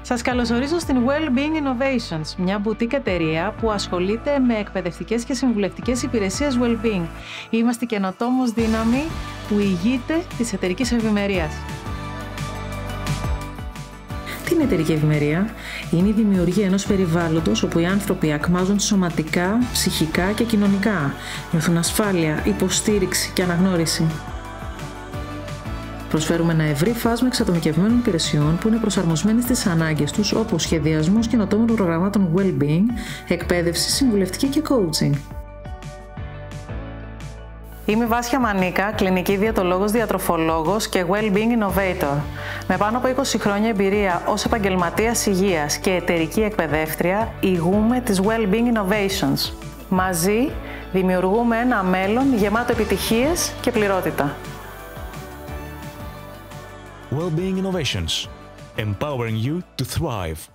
Σας καλωσορίζω στην Well-Being Innovations, μια boutique εταιρεία που ασχολείται με εκπαιδευτικές και συμβουλευτικές υπηρεσίες well-being. Είμαστε καινοτόμος δύναμη που ηγείται της εταιρικής ευημερίας. Τι είναι η εταιρική ευημερία? Είναι η δημιουργία ενός περιβάλλοντος όπου οι άνθρωποι ακμάζουν σωματικά, ψυχικά και κοινωνικά, νιώθουν ασφάλεια, υποστήριξη και αναγνώριση. Προσφέρουμε ένα ευρύ φάσμα εξατομικευμένων υπηρεσιών που είναι προσαρμοσμένες στις ανάγκες τους, όπως σχεδιασμός καινοτόμων προγραμμάτων well-being, εκπαίδευση, συμβουλευτική και coaching. Είμαι η Βάσια Μανίκα, κλινική διαιτολόγος, διατροφολόγος και well-being innovator. Με πάνω από 20 χρόνια εμπειρία ως επαγγελματίας υγείας και εταιρική εκπαιδεύτρια, ηγούμε τις well-being innovations. Μαζί δημιουργούμε ένα μέλλον γεμάτο επιτυχίες και πληρότητα. Well-being Innovations, empowering you to thrive.